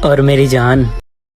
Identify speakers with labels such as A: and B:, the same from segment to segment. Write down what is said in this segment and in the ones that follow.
A: और मेरी जान,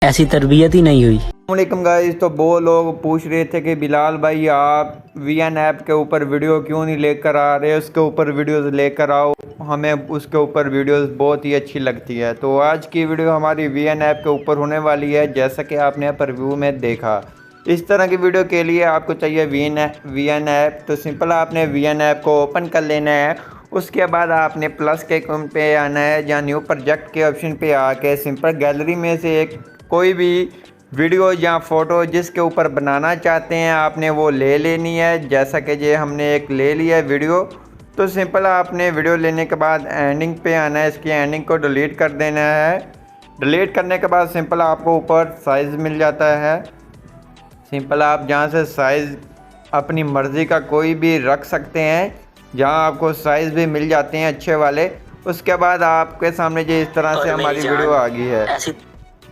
A: ऐसी तरबियत ही नहीं हुई।
B: अस्सलामुअलैकुम गाइस। तो वो लोग पूछ रहे थे कि बिलाल भाई आप वीएन ऐप के ऊपर वीडियो क्यों नहीं लेकर आ रहे, उसके ऊपर वीडियोस लेकर आओ, हमें उसके ऊपर वीडियोस बहुत ही अच्छी लगती है। तो आज की वीडियो हमारी वीएन ऐप के ऊपर होने वाली है। जैसा कि आपने प्रीव्यू में देखा, इस तरह की वीडियो के लिए आपको चाहिए वीएन ऐप। तो सिंपल आपने वीएन ऐप को ओपन कर लेना है। उसके बाद आपने प्लस के आइकन पे आना है, या न्यू प्रोजेक्ट के ऑप्शन पे आके सिंपल गैलरी में से एक कोई भी वीडियो या फ़ोटो जिसके ऊपर बनाना चाहते हैं आपने वो ले लेनी है। जैसा कि ये हमने एक ले लिया है वीडियो। तो सिंपल आपने वीडियो लेने के बाद एंडिंग पे आना है, इसकी एंडिंग को डिलीट कर देना है। डिलीट करने के बाद सिंपल आपको ऊपर साइज़ मिल जाता है। सिंपल आप जहाँ से साइज़ अपनी मर्ज़ी का कोई भी रख सकते हैं, जहाँ आपको साइज़ भी मिल जाते हैं अच्छे वाले। उसके बाद आपके सामने जो इस तरह से हमारी वीडियो आ गई है।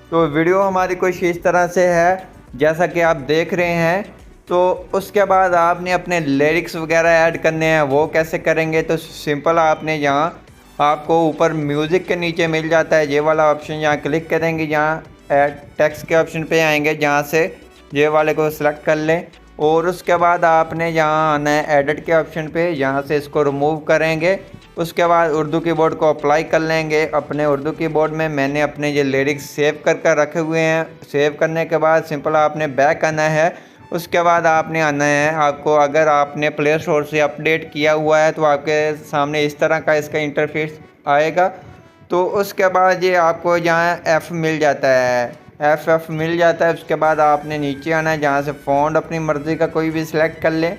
B: तो वीडियो हमारी कुछ इस तरह से है जैसा कि आप देख रहे हैं। तो उसके बाद आपने अपने लिरिक्स वगैरह ऐड करने हैं, वो कैसे करेंगे? तो सिंपल आपने यहाँ आपको ऊपर म्यूज़िक के नीचे मिल जाता है ये वाला ऑप्शन, यहाँ क्लिक करेंगे, यहाँ ऐड टेक्स्ट के ऑप्शन पे आएंगे, जहाँ से ये वाले को सिलेक्ट कर लें। और उसके बाद आपने यहाँ आना है एडिट के ऑप्शन पे, यहाँ से इसको रिमूव करेंगे। उसके बाद उर्दू कीबोर्ड को अप्लाई कर लेंगे। अपने उर्दू कीबोर्ड में मैंने अपने ये लिरिक्स सेव कर रखे हुए हैं। सेव करने के बाद सिंपल आपने बैक आना है। उसके बाद आपने आना है, आपको अगर आपने प्ले स्टोर से अपडेट किया हुआ है तो आपके सामने इस तरह का इसका इंटरफेस आएगा। तो उसके बाद ये आपको यहाँ एफ़ मिल जाता है, एफ मिल जाता है। उसके बाद आपने नीचे आना है, जहाँ से फ़ॉन्ट अपनी मर्ज़ी का कोई भी सिलेक्ट कर ले।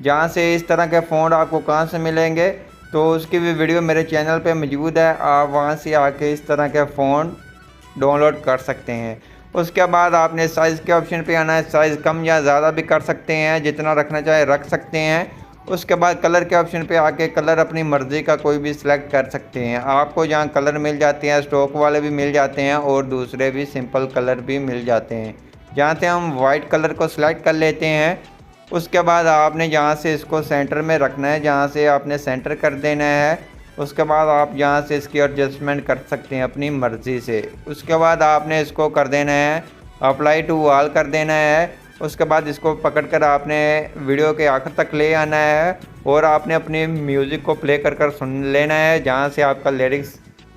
B: जहाँ से इस तरह के फ़ॉन्ट आपको कहाँ से मिलेंगे, तो उसकी भी वीडियो मेरे चैनल पे मौजूद है, आप वहाँ से आके इस तरह के फ़ॉन्ट डाउनलोड कर सकते हैं। उसके बाद आपने साइज़ के ऑप्शन पे आना है, साइज़ कम या ज़्यादा भी कर सकते हैं, जितना रखना चाहे रख सकते हैं। उसके बाद कलर के ऑप्शन पे आके कलर अपनी मर्ज़ी का कोई भी सिलेक्ट कर सकते हैं। आपको जहाँ कलर मिल जाते हैं, स्टॉक वाले भी मिल जाते हैं और दूसरे भी सिंपल कलर भी मिल जाते हैं। जहाँ से हम वाइट कलर को सिलेक्ट कर लेते हैं। उसके बाद आपने यहाँ से इसको सेंटर में रखना है, जहाँ से आपने सेंटर कर देना है। उसके बाद आप यहाँ से इसकी एडजस्टमेंट कर सकते हैं अपनी मर्ज़ी से। उसके बाद आपने इसको कर देना है अप्लाई टू ऑल कर देना है। उसके बाद इसको पकड़कर आपने वीडियो के आखिर तक ले आना है और आपने अपनी म्यूज़िक को प्ले कर सुन लेना है। जहाँ से आपका लिरिक्स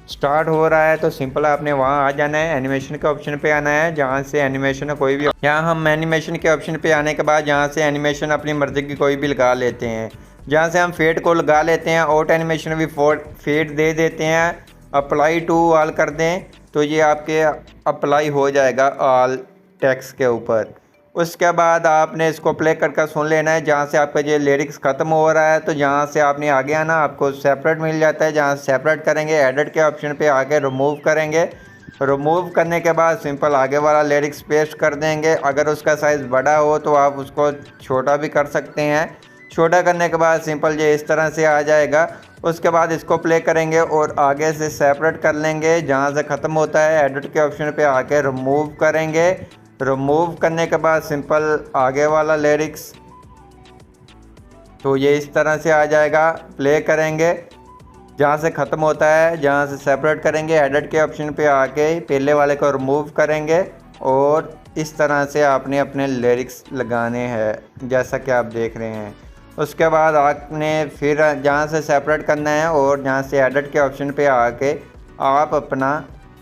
B: स्टार्ट हो रहा है तो सिंपल आपने वहाँ आ जाना है, एनिमेशन के ऑप्शन पे आना है, जहाँ से एनिमेशन कोई भी, यहाँ हम एनिमेशन के ऑप्शन पे आने के बाद यहाँ से एनिमेशन अपनी मर्ज़ी की कोई भी लगा लेते हैं। जहाँ से हम फेड को लगा लेते हैं, आउट एनिमेशन भी फेड दे देते हैं। अप्लाई टू ऑल कर दें तो ये आपके अप्लाई हो जाएगा ऑल टेक्स्ट के ऊपर। उसके बाद आपने इसको प्ले कर सुन लेना है। जहाँ से आपका ये लिरिक्स ख़त्म हो रहा है तो यहाँ से आपने आगे आना, आपको सेपरेट मिल जाता है। जहाँ सेपरेट करेंगे एडिट के ऑप्शन पे आके रिमूव करेंगे। रिमूव करने के बाद सिंपल आगे वाला लिरिक्स पेस्ट कर देंगे। अगर उसका साइज़ बड़ा हो तो आप उसको छोटा भी कर सकते हैं। छोटा करने के बाद सिंपल ये इस तरह से आ जाएगा। उसके बाद इसको प्ले करेंगे और आगे से सेपरेट कर लेंगे। जहाँ से ख़त्म होता है एडिट के ऑप्शन पे आके रिमूव करेंगे। रिमूव करने के बाद सिंपल आगे वाला लिरिक्स तो ये इस तरह से आ जाएगा। प्ले करेंगे, जहाँ से ख़त्म होता है, जहाँ से सेपरेट करेंगे एडिट के ऑप्शन पे आके पहले वाले को रिमूव करेंगे और इस तरह से आपने अपने लिरिक्स लगाने हैं जैसा कि आप देख रहे हैं। उसके बाद आपने फिर जहाँ से सेपरेट करना है और जहाँ से एडिट के ऑप्शन पे आके आप अपना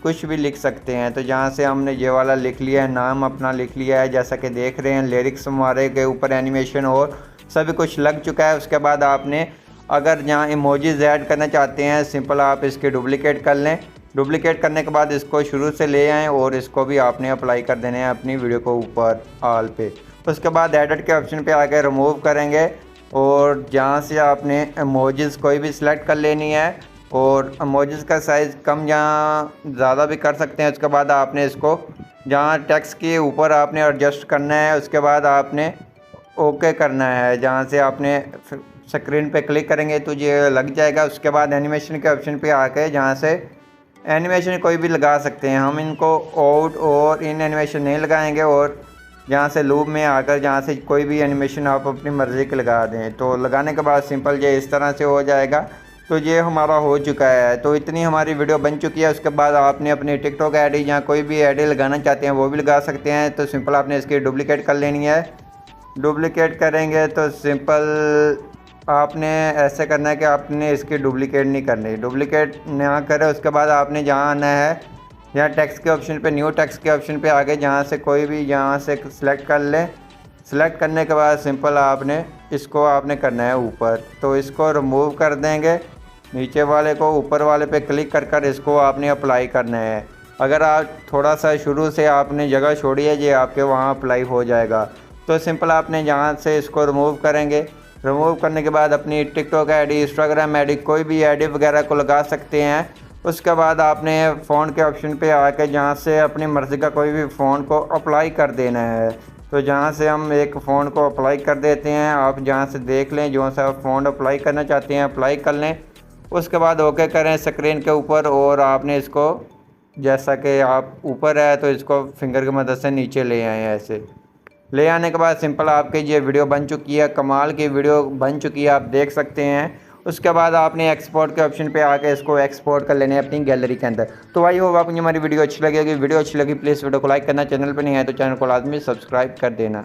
B: कुछ भी लिख सकते हैं। तो जहाँ से हमने ये वाला लिख लिया है, नाम अपना लिख लिया है, जैसा कि देख रहे हैं। लिरिक्स हमारे के ऊपर एनिमेशन और सभी कुछ लग चुका है। उसके बाद आपने अगर यहाँ इमोजीज ऐड करना चाहते हैं, सिंपल आप इसके डुप्लिकेट कर लें। डुप्लिकेट करने के बाद इसको शुरू से ले आएँ और इसको भी आपने अप्लाई कर देने हैं अपनी वीडियो को ऊपर ऑल पे। उसके बाद एडिट के ऑप्शन पे आके रिमूव करेंगे और जहाँ से आपने इमोजीज कोई भी सिलेक्ट कर लेनी है और इमोजीज का साइज़ कम या ज़्यादा भी कर सकते हैं। उसके बाद आपने इसको जहाँ टेक्स्ट के ऊपर आपने एडजस्ट करना है। उसके बाद आपने ओके करना है, जहाँ से आपने स्क्रीन पे क्लिक करेंगे तो ये लग जाएगा। उसके बाद एनिमेशन के ऑप्शन पे आके जहाँ से एनिमेशन कोई भी लगा सकते हैं, हम इनको आउट और इन एनिमेशन नहीं लगाएंगे। और जहाँ से लूप में आकर जहाँ से कोई भी एनिमेशन आप अपनी मर्ज़ी के लगा दें, तो लगाने के बाद सिंपल ये इस तरह से हो जाएगा। तो ये हमारा हो चुका है। तो इतनी हमारी वीडियो बन चुकी है। उसके बाद आपने अपनी टिकटॉक आईडी या कोई भी आईडी लगाना चाहते हैं वो भी लगा सकते हैं। तो सिंपल आपने इसकी डुप्लिकेट कर लेनी है। डुप्लिकेट करेंगे तो सिंपल आपने ऐसे करना है कि आपने इसकी डुप्लिकेट नहीं करनी। डुप्लिकेट ना करें उसके बाद आपने जहाँ आना है, यहाँ टेक्स्ट के ऑप्शन पे, न्यू टेक्स्ट के ऑप्शन पे आगे जहाँ से कोई भी यहाँ से सिलेक्ट कर लें। सिलेक्ट करने के बाद सिंपल आपने इसको आपने करना है ऊपर। तो इसको रिमूव कर देंगे, नीचे वाले को ऊपर वाले पे क्लिक कर कर इसको आपने अप्लाई करना है। अगर आप थोड़ा सा शुरू से आपने जगह छोड़ी है, ये आपके वहाँ अप्लाई हो जाएगा। तो सिंपल आपने यहाँ से इसको रिमूव करेंगे। रिमूव करने के बाद अपनी टिकटॉक आईडी, इंस्टाग्राम आईडी, कोई भी आईडी वगैरह को लगा सकते हैं। उसके बाद आपने फ़ोन के ऑप्शन पे आके जहाँ से अपनी मर्ज़ी का कोई भी फ़ोन को अप्लाई कर देना है। तो जहाँ से हम एक फ़ोन को अप्लाई कर देते हैं, आप जहाँ से देख लें जो सा फ़ोन अप्लाई करना चाहते हैं अप्लाई कर लें। उसके बाद ओके करें स्क्रीन के ऊपर, और आपने इसको जैसा कि आप ऊपर है तो इसको फिंगर की मदद से नीचे ले आएँ। ऐसे ले आने के बाद सिंपल आपकी ये वीडियो बन चुकी है, कमाल की वीडियो बन चुकी है, आप देख सकते हैं। उसके बाद आपने एक्सपोर्ट के ऑप्शन पे आके इसको एक्सपोर्ट कर लेने अपनी गैलरी के अंदर। तो भाई होगा आपको हमारी वीडियो अच्छी लगेगी। वीडियो अच्छी लगी प्लीज़ वीडियो को लाइक करना, चैनल पर नहीं है तो चैनल को लाजमी सब्सक्राइब कर देना।